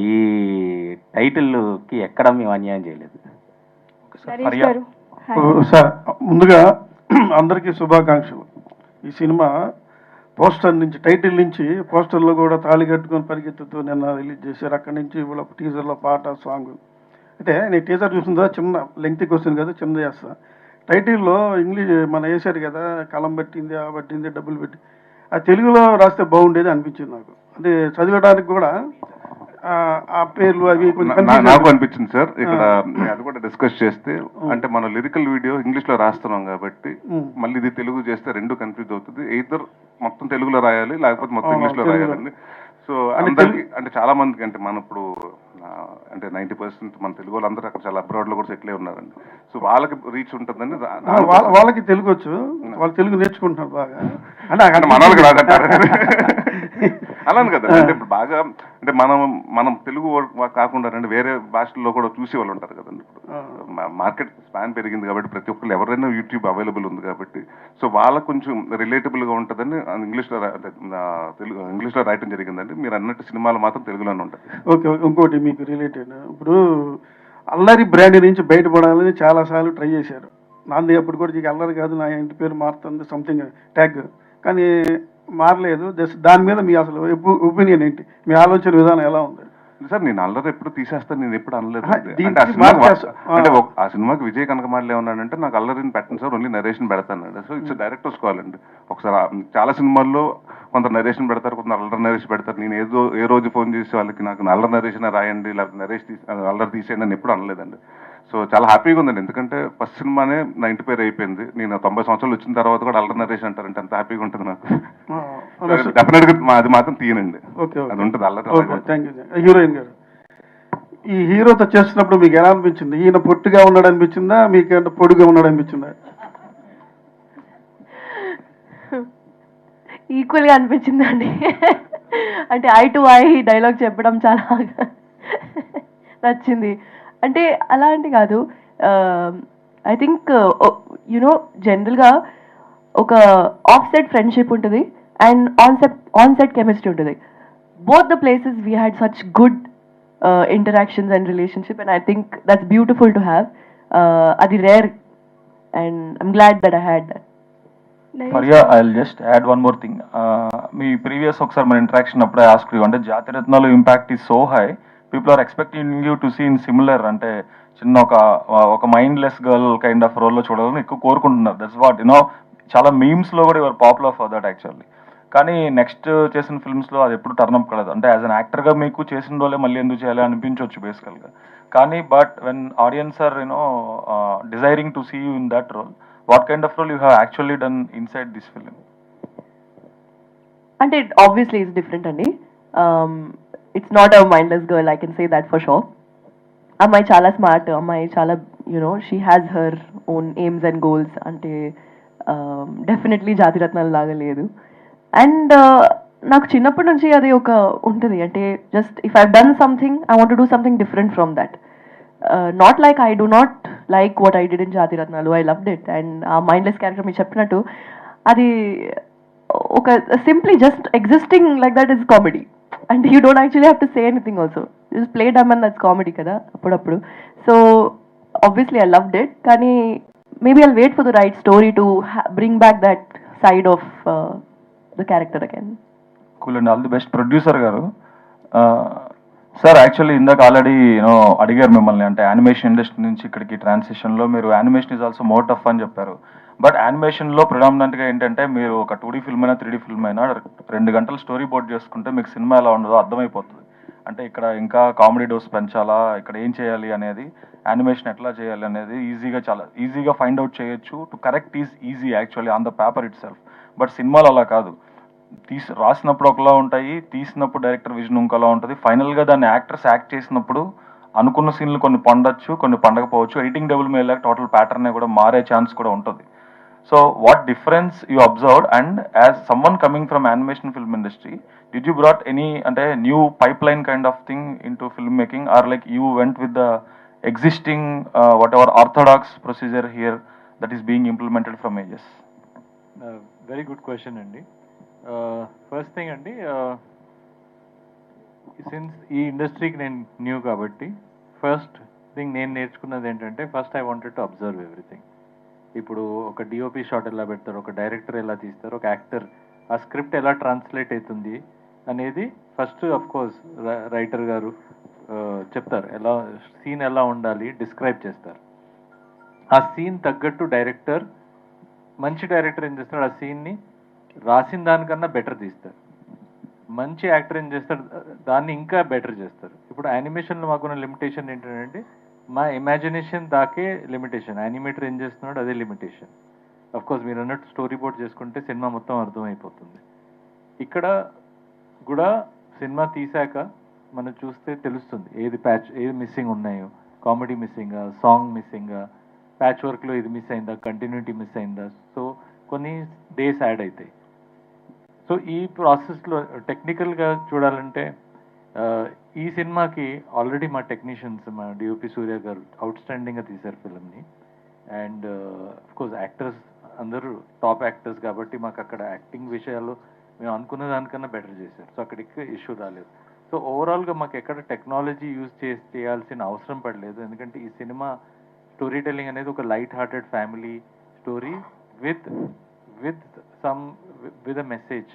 ఈ టైటిల్కి ఎక్కడ మేము అన్యాయం చేయలేదు. సార్ ముందుగా అందరికీ శుభాకాంక్షలు. ఈ సినిమా పోస్టర్ నుంచి, టైటిల్ నుంచి పోస్టర్లో కూడా తాళి కట్టుకొని పరిగెత్తుతూ నిన్న రిలీజ్ చేశారు. అక్కడి నుంచి ఇవాళ టీజర్లో పాట, సాంగ్. అయితే నేను టీజర్ చూసిందా, చిన్న లెంగ్త్ క్వశ్చన్ కదా, చిన్న చేస్తా. టైటిల్లో ఇంగ్లీష్ మన వేసారు కదా, కలం పెట్టింది, ఆ పట్టింది, డబ్బులు పెట్టి, ఆ తెలుగులో రాస్తే బాగుండేది అనిపించింది నాకు. అంటే చదివడానికి కూడా ఆ పేర్లు అవి నాకు అనిపించింది సార్. ఇక్కడ అది కూడా డిస్కస్ చేస్తే, అంటే మన లిరికల్ వీడియో ఇంగ్లీష్ లో రాస్తున్నాం కాబట్టి మళ్ళీ ఇది తెలుగు చేస్తే రెండు కన్ఫ్యూజ్ అవుతుంది. ఎయిదర్ మొత్తం తెలుగులో రాయాలి, లేకపోతే మొత్తం ఇంగ్లీష్ లో రాయాలండి. సో అందరికి, అంటే చాలా మందికి, అంటే మన ఇప్పుడు అంటే 90% మన తెలుగు వాళ్ళందరూ అక్కడ చాలా అబ్రాడ్ లో కూడా సెటిల్ అయి ఉన్నారండి. సో వాళ్ళకి రీచ్ ఉంటుందని, వాళ్ళకి తెలుగు వచ్చు, వాళ్ళు తెలుగు నేర్చుకుంటున్నారు బాగా. అంటే మన వాళ్ళకి రాదంటారు అలానే కదా. అంటే ఇప్పుడు బాగా, అంటే మనం తెలుగు కాకుండా అంటే వేరే భాషల్లో కూడా చూసే వాళ్ళు ఉంటారు కదండి. ఇప్పుడు మార్కెట్ స్పాన్ పెరిగింది కాబట్టి ప్రతి ఒక్కరు ఎవరైనా యూట్యూబ్ అవైలబుల్ ఉంది కాబట్టి, సో వాళ్ళకు కొంచెం రిలేటబుల్ గా ఉంటుందని ఇంగ్లీష్లో రాయటం జరిగిందండి. మీరు అన్నట్టు సినిమాలు మాత్రం తెలుగులోనే ఉంటుంది. ఓకే. ఇంకోటి మీకు రిలేటెడ్, ఇప్పుడు అల్లరి బ్రాండ్ నుంచి బయటపడాలని చాలాసార్లు ట్రై చేశారు. నాంది అప్పుడు కూడా నీకు అల్లరి కాదు, నా ఇంటి పేరు మారుతుంది సంథింగ్ ట్యాగ్, కానీ మారలేదు. దాని మీద మీ అసలు ఒపీనియన్ ఏంటి, మీ ఆలోచన విధానం ఎలా ఉంది? సార్ నేను అల్లరి ఎప్పుడు తీసేస్తాను, నేను ఎప్పుడు అనలేదు. అంటే ఆ సినిమాకి విజయ్ కనకమాడలు ఏమన్నాడంటే, నాకు అల్లరిని పెట్టను సార్, ఓన్లీ నరేషన్ పెడతాను. సో ఇట్స్ డైరెక్టర్స్ కాల్ అండి. ఒకసారి చాలా సినిమాల్లో కొంత నరేషన్ పెడతారు, కొంత అల్లరి నరేషన్ పెడతారు. నేను ఏ రోజు ఫోన్ చేసి వాళ్ళకి నాకు అల్లరి నరేషన్ రాయండి, లేకపోతే అల్లరి తీసేయండి అని ఎప్పుడు అనలేదండి. సో చాలా హ్యాపీగా ఉందండి, ఎందుకంటే ఫస్ట్ సినిమానే నా ఇంటి పేరు అయిపోయింది. నేను 90 సంవత్సరాలు వచ్చిన తర్వాత కూడా అల్లరి నరేష్ అంటారంటే అంత హ్యాపీగా ఉంటుంది నాకు. డెఫినెట్గా అది మాత్రం తీయనండి. ఓకే, అది ఉంటుంది అల్లరి. Okay, thank you. హీరోయిన్ గారు, ఈ హీరోతో చేస్తున్నప్పుడు మీకు ఎలా అనిపించింది? ఈయన పొట్టిగా ఉన్నాడు అనిపించిందా, మీకు పొడిగా ఉన్నాడు అనిపించిందా? ఈక్వల్గా అనిపించిందండి. అంటే ఐ టు ఐ డైలాగ్ చెప్పడం చాలా నచ్చింది. అంటే అలాంటి కాదు, ఐ థింక్ యునో జనరల్గా ఒక ఆఫ్ సెట్ ఫ్రెండ్షిప్ ఉంటుంది అండ్ ఆన్ సెట్ కెమిస్ట్రీ ఉంటుంది. Both the places we had such good interactions and relationship, and I think that's beautiful to have. Adi rare, and I'm glad that I had that. Faria, I'll just add one more thing. Me previous ఒకసారి మన interaction అప్పుడు I asked you, అంటే జాతిరత్నాలు impact is so high, people are expecting you to see in similar, అంటే చిన్న ఒక mindless girl kind of రోల్లో చూడాలని ఎక్కువ కోరుకుంటున్నారు. దట్స్ వాట్ యునో, చాలా మీమ్స్లో కూడా your popular for that actually. కానీ నెక్స్ట్ చేసిన ఫిల్మ్స్లో అది ఎప్పుడు టర్న్ అప్ కాలేదు. అంటే యాజ్ అన్ యాక్టర్గా మీకు చేసిన రోజే మళ్ళీ ఎందుకు చేయాలి అనిపించవచ్చు బేసికల్గా. కానీ but when audience are you know desiring to see you in that role, what kind of role you have actually done inside this film? అంటే ఆబ్వియస్లీ ఇట్స్ డిఫరెంట్ అండి. It's not a mindless girl, I can say that for sure. అమ్మాయి చాలా smart, అమ్మాయి చాలా you know she has her own aims and goals. అంటే definitely Jathiratnalu లాగా లేదు. And నాకు చిన్నప్పటి నుంచి అది ఒక ఉంటుంది, అంటే just if I done something I want to do something different from that. Not like I do not like what I did in Jathiratnalu, I loved it. And ఆ మైండ్లెస్ క్యారెక్టర్ మీరు చెప్పినట్టు అది ఒక simply just existing like that is comedy. And you don't actually have to say anything also, just play dumb and that's comedy కదా అప్పుడప్పుడు. So obviously I loved it, కానీ maybe I'll wait for the right story to bring back that side of the character again. Cool, and all the best. Producer గారు, sir actually ఇందాక already you know అడిగారు మిమ్మల్ని, అంటే animation industry నుంచి ఇక్కడికి ట్రాన్సిషన్లో మీరు animation is also more tough అని చెప్పారు. బట్ యానిమేషన్లో ప్రిడామినెంట్గా ఏంటంటే మీరు ఒక 2D ఫిల్మ్ అయినా 3D ఫిల్మ్ అయినా 2 గంటలు స్టోరీ బోర్డ్ చేసుకుంటే మీకు సినిమా ఎలా ఉండదో అర్థమైపోతుంది. అంటే ఇక్కడ ఇంకా కామెడీ డోస్ పెంచాలా, ఇక్కడ ఏం చేయాలి అనేది, యానిమేషన్ ఎట్లా చేయాలి అనేది చాలా ఈజీగా ఫైండ్ అవుట్ చేయొచ్చు. To correct is easy actually on the paper it self. But సినిమాలు అలా కాదు, రాసినప్పుడు ఒకలా ఉంటాయి, తీసినప్పుడు డైరెక్టర్ విజన్ ఇంకోలా ఉంటుంది, ఫైనల్గా దాన్ని యాక్టర్స్ యాక్ట్ చేసినప్పుడు అనుకున్న సీన్లు కొన్ని పండొచ్చు, కొన్ని పండకపోవచ్చు. ఎడిటింగ్ డబుల్ మీద టోటల్ ప్యాటర్న్ కూడా మారే ఛాన్స్ కూడా ఉంటుంది. So what difference you observed, and as someone coming from animation film industry, did you brought any అంటే new pipeline kind of thing into film making, or like you went with the existing whatever orthodox procedure here that is being implemented from ages? Very good question అండి. First thing అండి, since ఈ ఇండస్ట్రీకి నేను new కాబట్టి first thing నేను నేర్చుకున్నది ఏంటంటే, first I wanted to observe everything. ఇప్పుడు ఒక డిఓపి షాట్ ఎలా పెడతారు, ఒక డైరెక్టర్ ఎలా తీస్తారు, ఒక యాక్టర్ ఆ స్క్రిప్ట్ ఎలా ట్రాన్స్లేట్ అవుతుంది అనేది ఫస్ట్ అఫ్ కోర్స్ రైటర్ గారు చెప్తారు, ఎలా సీన్ ఎలా ఉండాలి డిస్క్రైబ్ చేస్తారు. ఆ సీన్ తగ్గట్టు డైరెక్టర్, మంచి డైరెక్టర్ ఏం చేస్తాడు, ఆ సీన్ని రాసిన దానికన్నా బెటర్ తీస్తారు. మంచి యాక్టర్ ఏం చేస్తాడు, దాన్ని ఇంకా బెటర్ చేస్తారు. ఇప్పుడు యానిమేషన్లో మాకున్న లిమిటేషన్ ఏంటంటే, మా ఇమాజినేషన్ దాకే లిమిటేషన్. యానిమేటర్ ఏం చేస్తున్నాడు అదే లిమిటేషన్. అఫ్కోర్స్ మీరు అన్నట్టు స్టోరీ బోర్డ్ చేసుకుంటే సినిమా మొత్తం అర్థమైపోతుంది. ఇక్కడ కూడా సినిమా తీసాక మనం చూస్తే తెలుస్తుంది ఏది మిస్సింగ్ ఉన్నాయో, కామెడీ మిస్సింగా, సాంగ్ మిస్సింగా, ప్యాచ్ వర్క్లో ఇది మిస్ అయిందా, కంటిన్యూటీ మిస్ అయిందా. సో కొన్ని డేస్ యాడ్ అవుతాయి. సో ఈ ప్రాసెస్లో టెక్నికల్గా చూడాలంటే ఈ సినిమాకి ఆల్రెడీ మా టెక్నీషియన్స్, మా డిఓపి సూర్య గారు అవుట్స్టాండింగ్గా తీశారు ఫిల్మ్ని. అండ్ అఫ్కోర్స్ యాక్టర్స్ అందరూ టాప్ యాక్టర్స్ కాబట్టి మాకు అక్కడ యాక్టింగ్ విషయాల్లో మేము అనుకున్న దానికన్నా బెటర్ చేశారు. సో అక్కడికి ఇష్యూ రాలేదు. సో ఓవరాల్గా మాకు ఎక్కడ టెక్నాలజీ యూజ్ చేయాల్సిన అవసరం పడలేదు. ఎందుకంటే ఈ సినిమా స్టోరీ టెల్లింగ్ అనేది ఒక light hearted family story with a message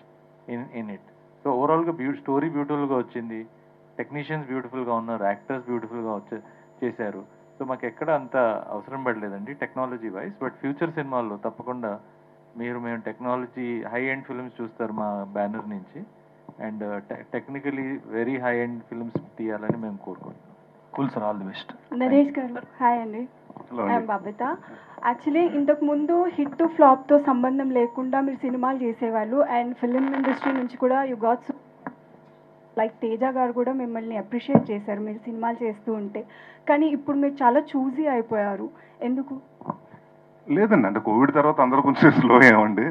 in it. So ఓవరాల్గా స్టోరీ బ్యూటిఫుల్గా వచ్చింది, టెక్నీషియన్స్ బ్యూటిఫుల్గా ఉన్నారు, యాక్టర్స్ బ్యూటిఫుల్గా చేశారు. సో మాకు ఎక్కడ అంత అవసరం పడలేదండి టెక్నాలజీ వైజ్. బట్ ఫ్యూచర్ సినిమాల్లో తప్పకుండా మేము టెక్నాలజీ హై ఎండ్ ఫిల్మ్స్ చూస్తారు మా బ్యానర్ నుంచి. And technically very high end films తీయాలని మేము కోరుకుంటున్నాం. Cool sir, all the best. Naresh గారు హాయ్ అండి. Hello ఐఎమ్ అండి. బబిత. యాక్చువల్లీ ఇంతకు ముందు హిట్ టు ఫ్లాప్తో సంబంధం లేకుండా మీరు సినిమాలు చేసేవాళ్ళు అండ్ ఫిలిం ఇండస్ట్రీ నుంచి కూడా యు గాట్ లైక్ తేజ గారు కూడా మిమ్మల్ని అప్రిషియేట్ చేశారు మీరు సినిమాలు చేస్తూ ఉంటే. కానీ ఇప్పుడు మీరు చాలా చూజీ అయిపోయారు, ఎందుకు? లేదండి, అంటే కోవిడ్ తర్వాత అందరూ కొంచెం స్లో అయ్యామండి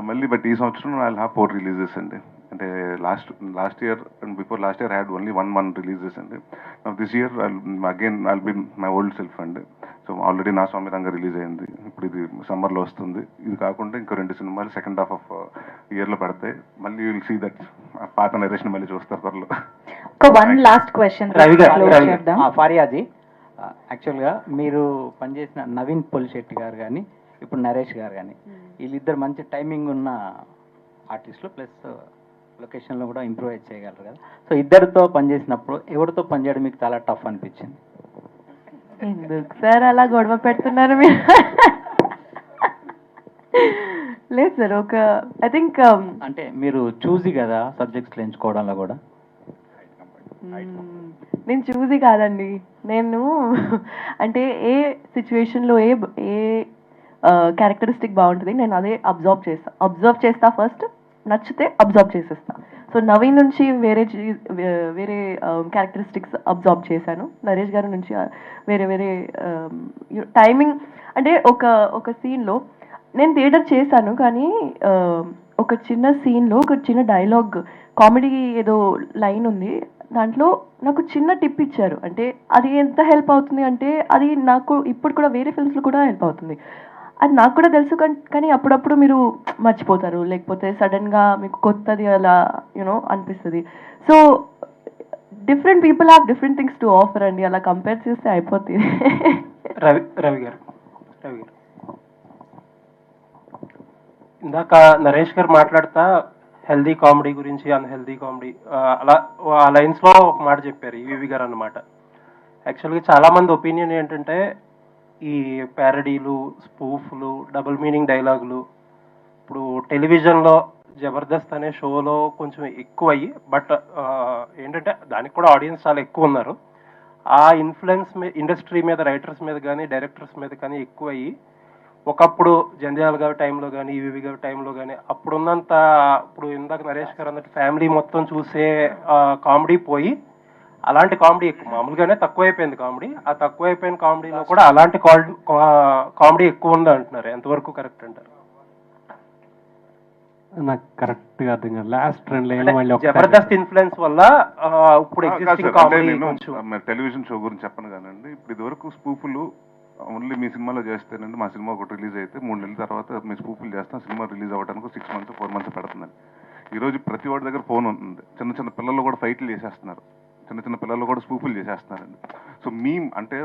మళ్ళీ. బట్ ఈ సంవత్సరం ఐ హ్యావ్ 4 రిలీజెస్ అండి. అంటే last year and before last year had only 1 releases అండి. This year again I'll be my old self అండి. సో ఆల్రెడీ నా స్వామి రంగ రిలీజ్ అయింది, ఇప్పుడు ఇది సమ్మర్లో వస్తుంది. ఇది కాకుండా ఇంకో 2 సినిమాలు సెకండ్ హాఫ్ ఆఫ్ ఇయర్లో పడతాయి. మళ్ళీ విల్ సీ దట్ పాత నరేషన్ మళ్ళీ చూస్తారు త్వరలో. వన్ లాస్ట్ క్వశ్చన్ ఫారియాజీ, యాక్చువల్గా మీరు పనిచేసిన నవీన్ పొలిశెట్టి గారు కానీ ఇప్పుడు నరేష్ గారు కానీ వీళ్ళిద్దరు మంచి టైమింగ్ ఉన్న ఆర్టిస్టులు, ప్లస్ లొకేషన్లో కూడా ఇంప్రూవైజ్ చేయగలరు కదా. సో ఇద్దరితో పనిచేసినప్పుడు ఎవరితో పనిచేయడం మీకు చాలా టఫ్ అనిపించింది? ఎందుకు సార్ అలా గొడవ పెడుతున్నారు మీరు? లేదు సార్, ఒక ఐ థింక్ అంటే మీరు చూసి కదా సబ్జెక్ట్స్ ఎంచుకోవడంలో కూడా. నేను చూసి కాదండి, నేను అంటే ఏ సిచ్యువేషన్లో ఏ క్యారెక్టరిస్టిక్ బాగుంటుంది నేను అదే అబ్జర్వ్ చేస్తా ఫస్ట్, నచ్చితే అబ్జర్వ్ చేసేస్తా. సో నవీన్ నుంచి వేరే క్యారెక్టరిస్టిక్స్ అబ్జర్వ్ చేశాను, నరేష్ గారి నుంచి వేరే టైమింగ్. అంటే ఒక సీన్లో నేను థియేటర్ చేశాను, కానీ ఒక చిన్న సీన్లో ఒక చిన్న డైలాగ్ కామెడీ ఏదో లైన్ ఉంది, దాంట్లో నాకు చిన్న టిప్ ఇచ్చారు. అంటే అది ఎంత హెల్ప్ అవుతుంది అంటే అది నాకు ఇప్పుడు కూడా వేరే ఫిల్మ్స్లో కూడా హెల్ప్ అవుతుంది. అది నాకు కూడా తెలుసు, కానీ అప్పుడప్పుడు మీరు మర్చిపోతారు, లేకపోతే సడన్గా మీకు కొత్తది అలా అనిపిస్తుంది. So different people have different things to offer అండి, అలా కంపేర్ చేస్తే అయిపోతుంది. రవి గారు ఇందాక నరేష్ గారు మాట్లాడుతా హెల్దీ కామెడీ గురించి, అన్హెల్దీ కామెడీ అలా ఆ లైన్స్లో ఒక మాట చెప్పారు ఈవీవి గారు అన్నమాట. యాక్చువల్గా చాలామంది ఒపీనియన్ ఏంటంటే ఈ ప్యారడీలు, స్పూఫ్లు, డబుల్ మీనింగ్ డైలాగులు ఇప్పుడు టెలివిజన్లో జబర్దస్త్ అనే షోలో కొంచెం ఎక్కువయ్యి, బట్ ఏంటంటే దానికి కూడా ఆడియన్స్ చాలా ఎక్కువ ఉన్నారు. ఆ ఇన్ఫ్లుయెన్స్ ఇండస్ట్రీ మీద, రైటర్స్ మీద కానీ డైరెక్టర్స్ మీద కానీ ఎక్కువయ్యి ఒకప్పుడు జంధ్యాల గారి టైంలో కానీ ఈవీవి గారి టైంలో కానీ అప్పుడున్నంత, ఇప్పుడు ఇందాక నరేష్ గారు అన్నట్టు ఫ్యామిలీ మొత్తం చూసే కామెడీ పోయి అలాంటి కామెడీ ఎక్కువ, మామూలుగానే తక్కువైపోయింది కామెడీ. ఆ తక్కువైపోయిన కామెడీలో కూడా అలాంటి కామెడీ ఎక్కువ ఉంది అంటున్నారు. ఎంతవరకు కరెక్ట్ అంటారు? నాకు కరెక్ట్గా అర్థం కాదు. లాస్ట్ 2 లైన్లు మళ్ళీ జబర్దస్త్ ఇన్ఫ్లుయెన్స్ వల్ల ఇప్పుడు ఎగ్జిస్టింగ్ కామెడీ టెలివిజన్ షో గురించి చెప్పను కానండి. ఇప్పుడు ఇదివరకు స్పూఫులు ఓన్లీ మీ సినిమాలో చేస్తేనండి, మా సినిమా ఒకటి రిలీజ్ అయితే 3 నెలల తర్వాత మీ స్పూఫులు చేస్తాం, సినిమా రిలీజ్ అవ్వడానికి 6 months 4 months పడుతుందండి. ఈరోజు ప్రతి వాడి దగ్గర ఫోన్ ఉంటుంది, చిన్న పిల్లలు కూడా ఫైట్లు చేసేస్తున్నారు, చిన్న పిల్లలు కూడా స్పూఫులు చేసేస్తున్నారండి. సో మీమ్ అంటే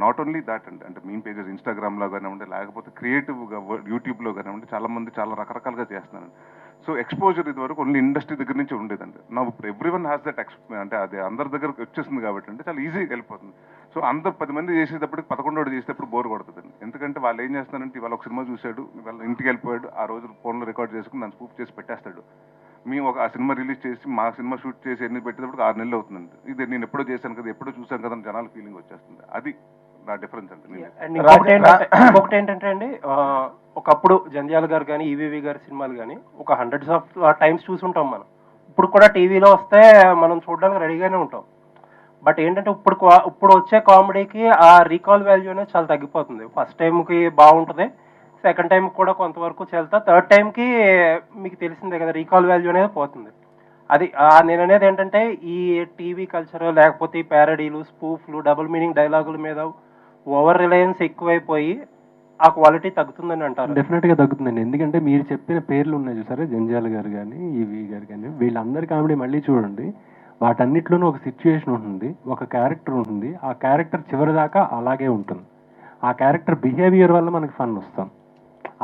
నాట్ ఓన్లీ దాట్ అండి, అంటే మీమ్ పేజెస్ ఇన్స్టాగ్రామ్లో కానివ్వండి, లేకపోతే క్రియేటివ్గా యూట్యూబ్లో కానివ్వండి, చాలామంది చాలా రకరకాలుగా చేస్తున్నారండి. సో ఎక్స్పోజర్ ఇది వరకు ఓన్లీ ఇండస్ట్రీ దగ్గర నుంచి ఉండేదండి. నా ఇప్పుడు ఎవ్రీవన్ హ్యాస్ దట్ అంటే అది అందరి దగ్గరకు వచ్చేసింది కాబట్టి అంటే చాలా ఈజీగా వెళ్ళిపోతుంది. సో అందరు 10 మంది చేసేటప్పటికి 11 చేసేటప్పుడు బోర్ కొడుతుందండి. ఎందుకంటే వాళ్ళు ఏం చేస్తున్నారంటే ఇవాళ ఒక సినిమా చూశాడు, ఇవాళ ఇంటికి వెళ్ళిపోయాడు, ఆ రోజు ఫోన్లో రికార్డ్ చేసుకుని దాన్ని స్పూఫ్ చేసి పెట్టేస్తాడు. మేము ఆ సినిమా రిలీజ్ చేసి మా సినిమా షూట్ చేసి ఎన్ని పెట్టేటప్పుడు 6 నెలలు అవుతుందండి. ఇది నేను ఎప్పుడో చేశాను కదా, ఎప్పుడో చూశాను కదా అని జనాల ఫీలింగ్ వచ్చేస్తుంది. అది నా డిఫరెన్స్ అండి. ఇంకొకటి ఏంటంటే అండి, ఒకప్పుడు జంధ్యాల గారు కానీ ఈవీవి గారి సినిమాలు కానీ ఒక హండ్రెడ్స్ ఆఫ్ టైమ్స్ చూసుంటాం మనం. ఇప్పుడు కూడా టీవీలో వస్తే మనం చూడడానికి రెడీగానే ఉంటాం. బట్ ఏంటంటే ఇప్పుడు వచ్చే కామెడీకి ఆ రీకాల్ వాల్యూ అనేది చాలా తగ్గిపోతుంది. ఫస్ట్ టైంకి బాగుంటుంది, సెకండ్ టైం కూడా కొంతవరకు చెల్తా, థర్డ్ టైంకి మీకు తెలిసిందే కదా రీకాల్ వాల్యూ అనేది పోతుంది. అది నేను అనేది ఏంటంటే ఈ టీవీ కల్చర్, లేకపోతే ఈ ప్యారడీలు, స్పూఫ్లు, డబుల్ మీనింగ్ డైలాగుల మీద ఓవర్ రిలయన్స్ ఎక్కువైపోయి ఆ క్వాలిటీ తగ్గుతుందని అంటారు. డెఫినెట్గా తగ్గుతుందండి. ఎందుకంటే మీరు చెప్పిన పేర్లు ఉన్నాయి చూసారా, జంధ్యాల గారు కానీ ఈవీ గారు కానీ, వీళ్ళందరి కామెడీ మళ్ళీ చూడండి, వాటన్నిటిలోనూ ఒక సిచ్యువేషన్ ఉంటుంది, ఒక క్యారెక్టర్ ఉంటుంది. ఆ క్యారెక్టర్ చివరి దాకా అలాగే ఉంటుంది. ఆ క్యారెక్టర్ బిహేవియర్ వల్ల మనకి ఫన్ వస్తాం,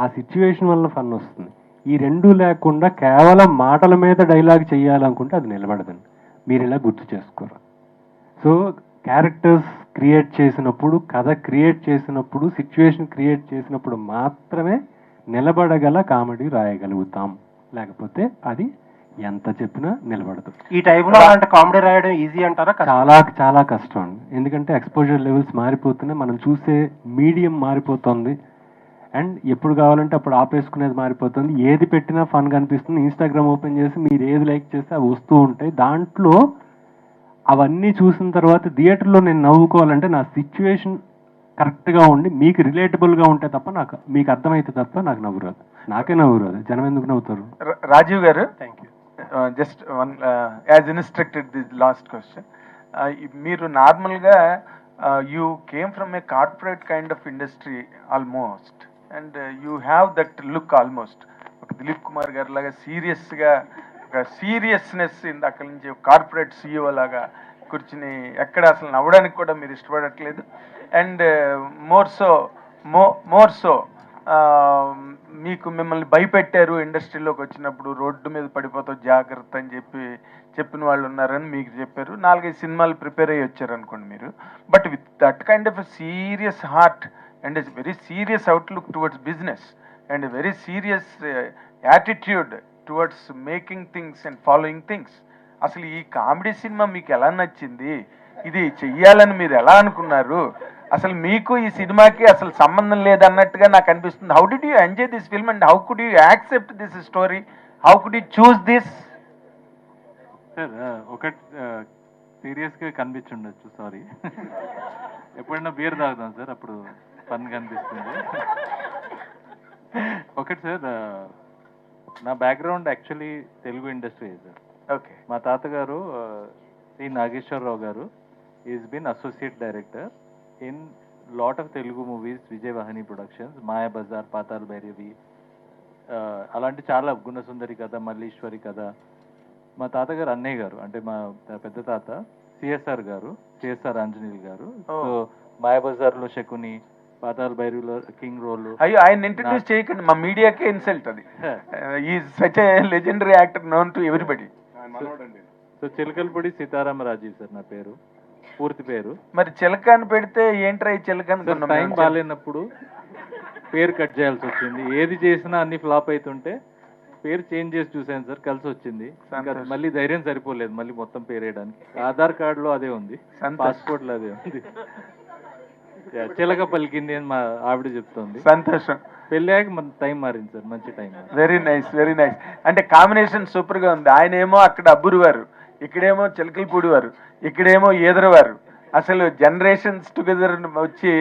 ఆ సిచ్యువేషన్ వల్ల ఫన్ వస్తుంది. ఈ రెండూ లేకుండా కేవలం మాటల మీద డైలాగ్ చేయాలనుకుంటే అది నిలబడదండి. మీరు ఇలా గుర్తు చేసుకోరు. సో క్యారెక్టర్స్ క్రియేట్ చేసినప్పుడు, కథ క్రియేట్ చేసినప్పుడు, సిచ్యువేషన్ క్రియేట్ చేసినప్పుడు మాత్రమే నిలబడగల కామెడీ రాయగలుగుతాం. లేకపోతే అది ఎంత చెప్పినా నిలబడదు. ఈ టైంలో అలాంటి కామెడీ రాయడం ఈజీ అంటారా? చాలా చాలా కష్టం అండి. ఎందుకంటే ఎక్స్పోజర్ లెవెల్స్ మారిపోతున్నాయి, మనం చూసే మీడియం మారిపోతుంది, అండ్ ఎప్పుడు కావాలంటే అప్పుడు ఆపేసుకునేది మారిపోతుంది. ఏది పెట్టినా ఫన్ కనిపిస్తుంది. ఇన్స్టాగ్రామ్ ఓపెన్ చేసి మీరు ఏది లైక్ చేస్తే అవి వస్తూ ఉంటాయి. దాంట్లో అవన్నీ చూసిన తర్వాత థియేటర్లో నేను నవ్వుకోవాలంటే నా సిచ్యువేషన్ కరెక్ట్గా ఉండి మీకు రిలేటబుల్గా ఉంటే తప్ప, నాకు మీకు అర్థమైతే తప్ప నాకు నవ్వు రాదు. నాకే నవ్వు రాదు, జనం ఎందుకు నవ్వుతారు? రాజీవ్ గారు, thank you. Just one as instructed this last question. మీరు నార్మల్గా you came from A corporate kind of industry almost, and you have that look almost. ఒక దిలీప్ కుమార్ గారి లాగా సీరియస్గా, ఒక సీరియస్నెస్ అక్కడి నుంచి కార్పొరేట్ సీఈఓ లాగా కూర్చుని ఎక్కడ అసలు నవ్వడానికి కూడా మీరు ఇష్టపడట్లేదు. అండ్ మోర్ సో మీకు మిమ్మల్ని భయపెట్టారు ఇండస్ట్రీలోకి వచ్చినప్పుడు, రోడ్డు మీద పడిపోతావు జాగ్రత్త అని చెప్పిన వాళ్ళు ఉన్నారని మీకు చెప్పారు. 4-5 సినిమాలు ప్రిపేర్ అయ్యి వచ్చారు అనుకోండి మీరు. But with that kind of a serious heart and a very serious outlook towards business and a very serious attitude towards making things and following things. అసలు ఈ కామెడీ సినిమా మీకు ఎలా నచ్చింది? ఇది చెయ్యాలని మీరు ఎలా అనుకున్నారు? అసలు మీకు ఈ సినిమాకి అసలు సంబంధం లేదన్నట్టుగా నాకు అనిపిస్తుంది. How did you enjoy this film and how could you accept this story? How could you choose this? Sir ఒకటి సీరియస్గా కనిపించుండొచ్చు, సారీ. ఎప్పుడైనా బీర్ తాగుతాం సార్, అప్పుడు ఫన్ కనిపిస్తుంది. ఒకటి సార్, నా background actually Telugu industry sir. Okay. మా తాతగారు C Nageswara Rao garu is been associate director in lot of Telugu movies, Vijayavahini productions, Mayabazar, Pathala Bhairavi, అలాంటి చాలా, గుణసుందరి కథ, మల్లీశ్వరి కథ. మా తాతగారు అన్నయ్య గారు, అంటే మా పెద్ద తాత సిఎస్ఆర్ గారు, సిఎస్ఆర్ ఆంజనేయులు గారు. సో మాయాబజార్లో శకుని, పాతాళ భైరవిలో కింగ్ రోల్. అయ్యో, ఆయన ఇంట్రడ్యూస్ చేయకండి, మా మీడియాకే ఇన్సల్ట్ అది. Is such a legendary actor known to everybody. So Chilakalapudi Seetharama Rajeev sir నా పేరు, పూర్తి పేరు. మరి చిలక అని పెడితే ఏంట్రా ఈ చిలక? టైం బాగాలేనప్పుడు పేరు కట్ చేయాల్సి వచ్చింది. ఏది చేసినా అన్ని ఫ్లాప్ అవుతుంటే పేరు చేంజ్ చేసి చూసాను సార్, కలిసి వచ్చింది. మళ్ళీ ధైర్యం సరిపోలేదు మళ్ళీ మొత్తం పేరు వేయడానికి. ఆధార్ కార్డులో అదే ఉంది, పాస్పోర్ట్ లో అదే ఉంది. చిలక పలికింది అని మా ఆవిడ చెప్తుంది. సంతోషం. పెళ్ళాక మన టైం మారింది సార్, మంచి time. Very nice, very nice. అంటే కాంబినేషన్ సూపర్ గా ఉంది. ఆయన ఏమో అక్కడ అబ్బురు వారు, ఇక్కడేమో చిలకలపూడి వారు, ఇక్కడేమో ఈదరవారు. అసలు జనరేషన్స్ టుగెదర్ వచ్చి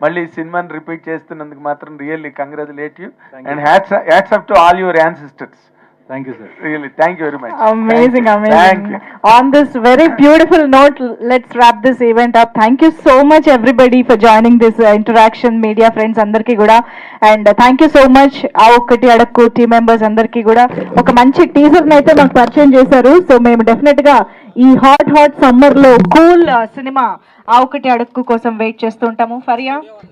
మళ్ళీ సినిమాని రిపీట్ చేస్తున్నందుకు మాత్రం really congratulate you and hats up to all your ancestors. Thank you, sir. Really, thank you very much. Amazing, amazing. Thank you. On this very beautiful note, let's wrap this event up. Thank you so much, everybody, for joining this interaction. Media friends, andarki kuda, and thank you so much. Aa okkati adakku team members andarki kuda oka manchi teaser ni aithe maku పరిచయం చేశారు. So మేము definite గా ఈ hot summer లో cool cinema ఆ ఒకటి అడుక్కు కోసం వెయిట్ చేస్తూ ఉంటాము. ఫరియా.